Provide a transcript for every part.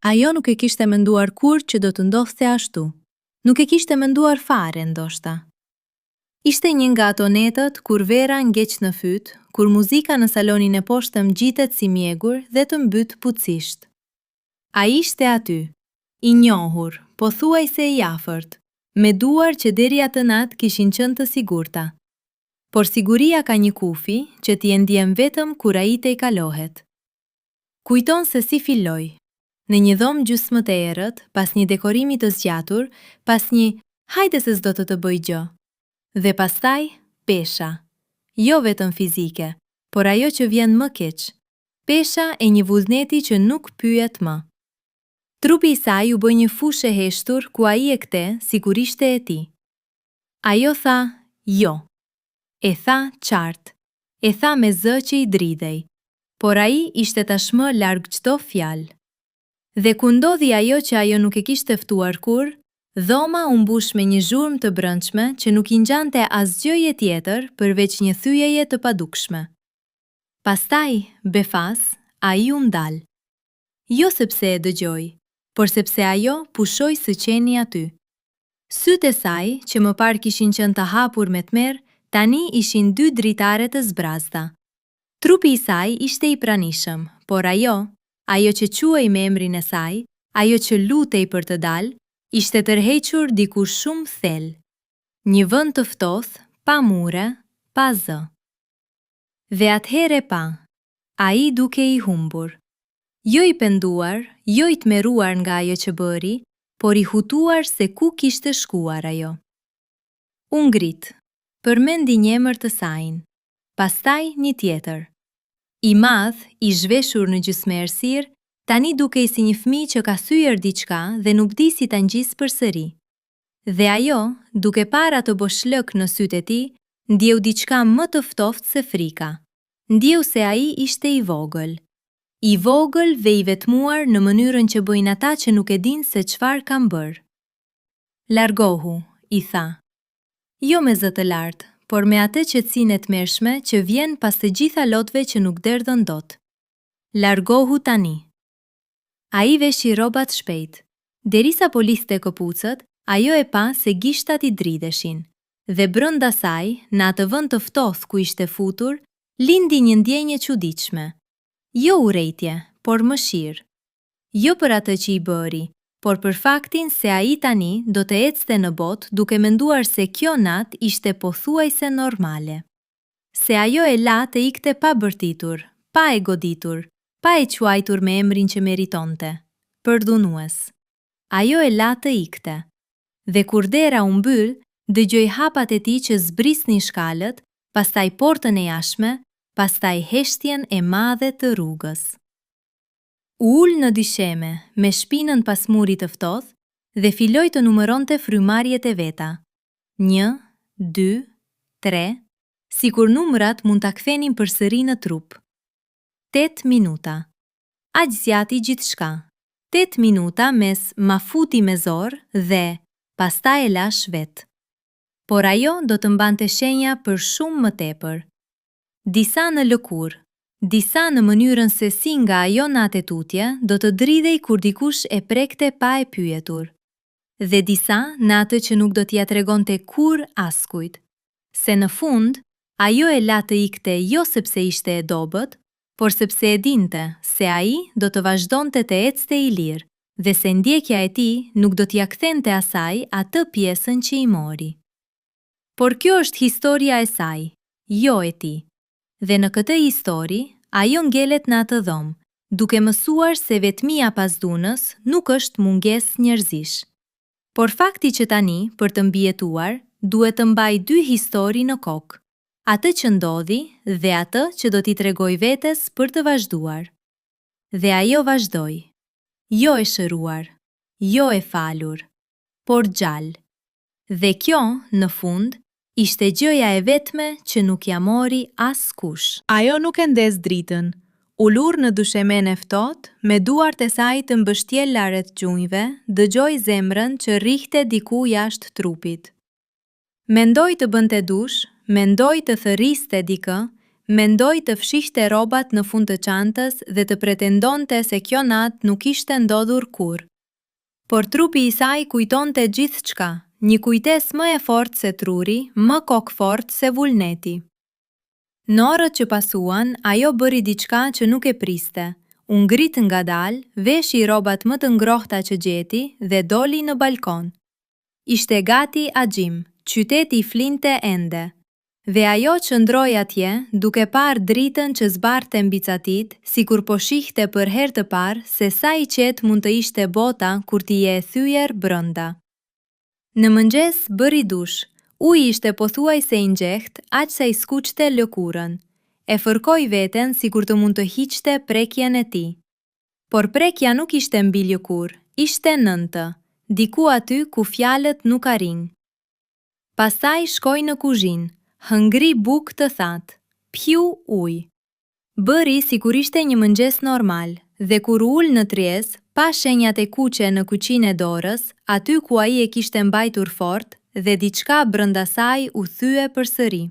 Ajo nuk e kishte menduar kur që do të ndodhte ashtu. Nuk e kishte menduar fare ndoshta. Ishte një nga ato netët kur vera ngjeq në fyt, kur muzika në salonin e poshtëm gjitet si mjegur dhe të mbyt butësisht. Ai ishte aty, i njohur, pothuajse i afërt, me duar që deri atë natë kishin qenë të sigurta. Por siguria ka një kufi që t'i e ndjen vetëm kur ai te i kalohet. Kujton se si filloi. Në një dhomë gjysmë të errët, pas një dekorimi të zgjatur, pas një hajde se s'do të bëj gjë. Dhe pastaj, pesha. Jo vetëm fizike, por ajo që vjen më keq. Pesha e një vullneti që nuk pyet më. Trupi i saj u bë një fushë e heshtur ku ai e kte sikur ishte e tij. Ajo tha, jo. E tha qartë. E tha me zë që i dridhej. Por ai ishte tashmë larg çdo fjalë. Dhe ku ndodhi ajo që ajo nuk e kishte ftuar kur, dhoma u mbush me një zhurmë të brendshme që nuk i ngjante asgjëje tjetër përveç një thyjeje të padukshme. Pastaj, befas, ai u ndal. Jo sepse e dëgjoi, por sepse ajo pushoi së qeni aty. Sytë e saj, që më parë kishin qenë të hapur me tmerr, tani ishin dy dritare të zbrazta. Trupi i saj ishte i pranishëm, por ajo që quaj me emrin e saj, ajo që lutej për të dalë, ishte tërhequr diku shumë thellë. Një vend të ftohtë, pa mure, pa zë. Dhe atëhere pa, ai duke i humbur. Jo i penduar, jo i tmerruar nga ajo që bëri, por i hutuar se ku kishte shkuar ajo. U ngrit, përmendi një emër të sajnë, pastaj një tjetër. I madh, i zhveshur në gjysmë errësirë, tani dukej si një fëmijë që ka thyer diçka dhe nuk di si ta ngjisë përsëri. Dhe ajo, duke parë atë boshllëk në sytë e tij, ndjeu diçka më të ftohtë se frika. Ndjeu se ai ishte i vogël. I vogël dhe i vetmuar në mënyrën që bëjnë ata që nuk e dinë se çfarë kanë bërë. Largohu, i tha. Jo me zë të lartë, por me atë qetësinë e tmerrshme që vjen pas të gjitha lotëve që nuk derdhën dot. Largohu tani. Ai veshi rrobat shpejt. Derisa po lidhte këpucët, ajo e pa se gishtat i dridheshin. Dhe brenda saj, në atë vend të ftohtë ku ishte futur, lindi një ndjenjë e çuditshme. Jo urrejtje, por mëshirë. Jo për atë që i bëri, por për faktin se ai tani do të ecte në botë duke menduar se kjo natë ishte pothuajse normale. Se ajo e la të ikte pa bërtitur, pa e goditur, pa e quajtur me emrin që meritonte, përdhunues. Ajo e la të ikte. Dhe kur dera u mbyll, dëgjoi hapat e tij që zbrisnin shkallët, pastaj portën e jashtme, pastaj heshtjen e madhe të rrugës. U ul në dysheme, me shpinën pas murit të ftohtë dhe filloi të numëronte frymarrjet e veta. 1, 2, 3, sikur numrat mund ta kthenin përsëri në trup. 8 minuta. Aq zjati gjithçka. 8 minuta mes ma futi me zor dhe pastaj e lash vet. Por ajo do të mbante shenja për shumë më tepër. Disa në lëkurë. Disa në mënyrën se si nga ajo natë e tutje do të dridhej kur dikush e prekte pa e pyetur. Dhe disa në atë që nuk do t'ia tregonte kur askujt. Se në fund, ajo e la të ikte jo sepse ishte e dobët, por sepse e dinte se ai do të vazhdonte të ecte i lirë dhe se ndjekja e tij nuk do t'ia kthente asaj atë pjesën që i mori. Por kjo është historia e saj, jo e tij. Dhe në këtë histori, ajo ngelet në atë dhomë, duke mësuar se vetmia pas dhunës nuk është mungesë njerëzish. Por fakti që tani, për të mbijetuar, duhet të mbaj dy histori në kokë, atë që ndodhi dhe atë që do t'i tregoj vetes për të vazhduar. Dhe ajo vazhdoi. Jo e shëruar, jo e falur, por gjallë. Dhe kjo, në fund, ishte gjëja e vetme që nuk ja mori askush. Ajo nuk e ndez dritën. U lur në dyshemen e ftohtë, me duart e saj të mbështjella rreth gjunjve, dëgjoi zemrën që rrihte diku jashtë trupit. Mendoi të bënte dush, mendoi të thërriste dikë, Mendoi të fshihte rrobat në fund të çantës dhe të pretendonte se kjo natë nuk ishte ndodhur kurrë. Por trupi i saj kujtonte gjithçka, një kujtesë më e fortë se truri, më kokfort se vullneti. Në orët që pasuan, ajo bëri diçka që nuk e priste. U ngrit ngadalë, veshi rrobat më të ngrohta që gjeti dhe doli në balkon. Ishte gati agjim, qyteti flinte ende. Dhe ajo qëndroi atje, duke parë dritën që zbarte mbi catit, sikur po shihte për herë të parë se sa i qetë mund të ishte bota kur t'i je e thyer brenda. Në mëngjes bëri dush. Uji ishte pothuajse i nxehtë, aq sa i skuqte lëkurën. E fërkoi veten sikur të mund të hiqte prekjen e tij. Por prekja nuk ishte mbi lëkurë, ishte nëntë, diku aty ku fjalët nuk arrin. Pastaj shkoi në kuzhinë, hëngri bukë të thatë, pju ujë. Bëri sikur ishte një mëngjes normal, dhe kur u ul në tryezë, pa shenjat e kuqe në kyçinë e dorës, aty ku ai e kishte mbajtur fort, dhe diçka brenda saj u thye përsëri.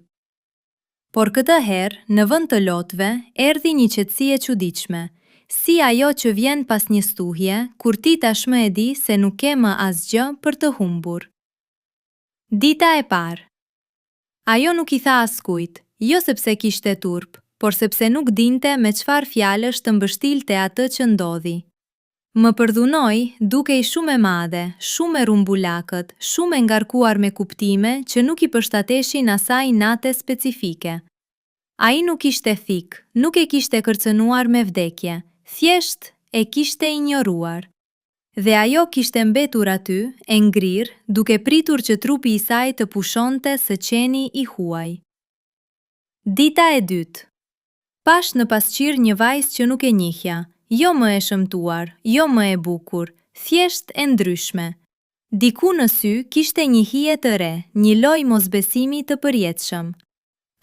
Por këtë herë, në vend të lotëve, erdhi një qetësi e çuditshme, si ajo që vjen pas një stuhje, kur ti tashmë e di se nuk ke më asgjë për të humbur. Dita e parë. Ajo nuk i tha askujt, jo sepse kishte turp, por sepse nuk dinte me çfarë fjalësh të mbështilte atë që ndodhi. Më përdhunoi duke i shumë e madhe, shumë e rumbulakët, shumë e ngarkuar me kuptime që nuk i përshtateshin asaj nate specifike. Ai nuk ishte thik, nuk e kishte kërcënuar me vdekje, thjesht e kishte injoruar. Dhe ajo kishte mbetur aty, e ngrirë, duke pritur që trupi i saj të pushonte së qeni i huaj. Dita e dytë. Pash në pasqyrë një vajzë që nuk e njihja, jo më e shëmtuar, jo më e bukur, thjesht e ndryshme. Diku në sy kishte një hije të re, një lojë mosbesimi të përjetshëm.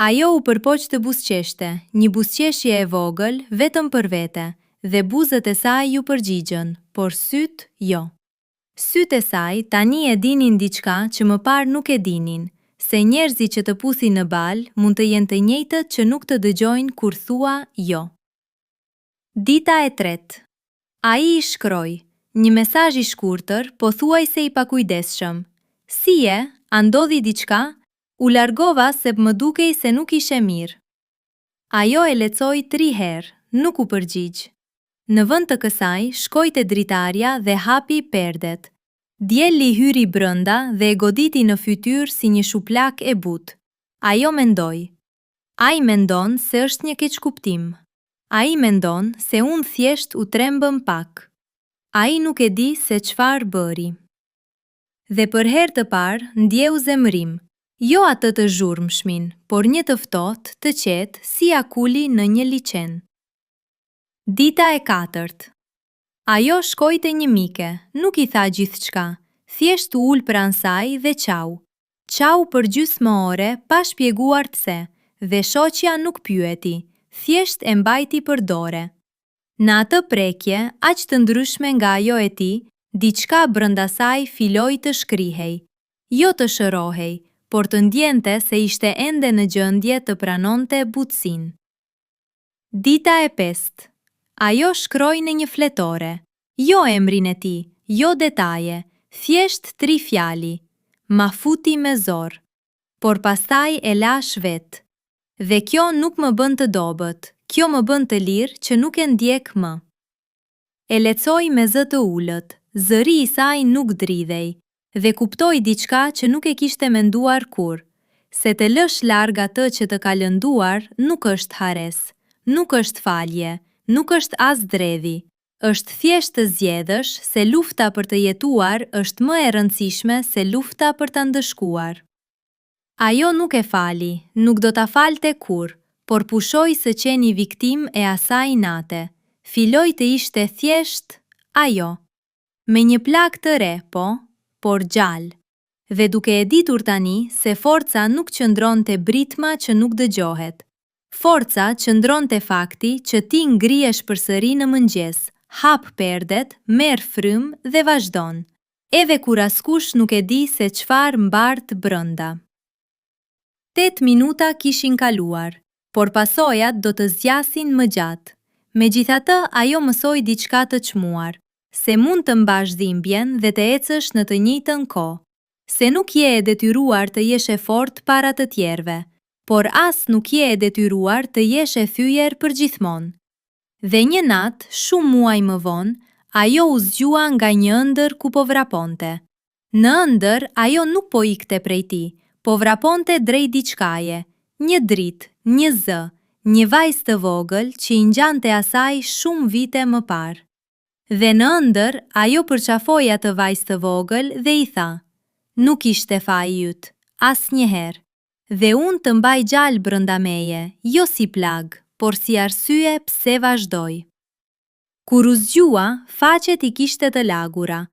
Ajo u përpoq të buzëqeshte, një buzëqeshje e vogël, vetëm për vete, dhe buzët e saj ju përgjigjën, por syt jo. Syt e saj tani e dinin diçka që më parë nuk e dinin, se njerëzit që të puthin në balë mund të jenë të njëjtët që nuk të dëgjojnë kur thua jo. Dita e tretë. Ai i shkroi, një mesazh i shkurtër, pothuajse i pakujdesshëm. Si je? A ndodhi diçka? U largova se më dukej se nuk ishe mirë. Ajo e lexoi 3 herë, nuk u përgjigj. Në vend të kësaj, shkoi te dritarja dhe hapi perdet. Dielli hyri brenda dhe e goditi në fytyrë si një shuplak e butë. Ajo mendoi. Ai mendon se është një keqkuptim. Ai mendon se unë thjesht u trembëm pak. Ai nuk e di se çfarë bëri. Dhe për herë të parë ndjeu zemërim. Jo atë të zhurmshmin, por një të ftohtë, të qetë, si akuli në një liçen. Dita e katërt. Ajo shkoi te një mike, nuk i tha gjithçka, thjesht u ul pranë saj dhe qau. Qau për gjysmë ore, pa shpjeguar pse, dhe shoqja nuk pyeti, thjesht e mbajti për dore. Në atë prekje, aq të ndryshme nga ajo e tij, diçka brenda saj filloi të shkrihej, jo të shërohej, por të ndjente se ishte ende në gjendje të pranonte butësinë. Dita e pestë. Ajo shkroi në një fletore, jo emrin e tij, jo detaje, thjesht 3 fjali. Ma futi me zor. Por pastaj e lash vet. Dhe kjo nuk më bën të dobët, kjo më bën të lirë që nuk e ndjek më. E lexoi me zë të ulët, zëri i saj nuk dridhej, dhe kuptoi diçka që nuk e kishte menduar kurrë, se të lësh larg atë që të ka lënduar nuk është hares, nuk është falje, nuk është as dredhi, është thjesht të zgjedhësh se lufta për të jetuar është më e rëndësishme se lufta për ta ndëshkuar. Ajo nuk e fali, nuk do ta falte kurrë, por pushoi së qeni viktim e asaj nate. Filoi të ishte thjesht ajo. Me një plak të re, por gjallë. Dhe duke e ditur tani se forca nuk qëndron te britma që nuk dëgjohet. Forca qëndron te fakti që ti ngrihesh përsëri në mëngjes, hap perdet, merr frymë dhe vazhdon. Edhe kur askush nuk e di se çfarë mbart brenda. 8 minuta kishin kaluar. por pasojat do të zgjasin më gjatë. Megjithatë, ajo mësoi diçka të çmuar, se mund të mbash dhimbjen dhe të ecësh në të njëjtën kohë, se nuk je e detyruar të jesh e fortë para të tjerëve, por as nuk je e detyruar të jesh e thyer përgjithmonë. Dhe një natë, shumë muaj më vonë, ajo u zgjua nga një ëndër ku po vraponte. Në ëndër, ajo nuk po ikte prej tij, po vraponte drejt diçkaje, një dritë, një zë, një vajzë të vogël që i ngjante asaj shumë vite më parë. Dhe në ëndër, ajo përqafoi atë vajzë të vogël dhe i tha: "Nuk ishte faji yt, asnjëherë. Dhe unë të mbaj gjallë brenda meje, jo si plag, por si arsye pse vazhdoj." Kur u zgjua, faqet i kishte të lagura,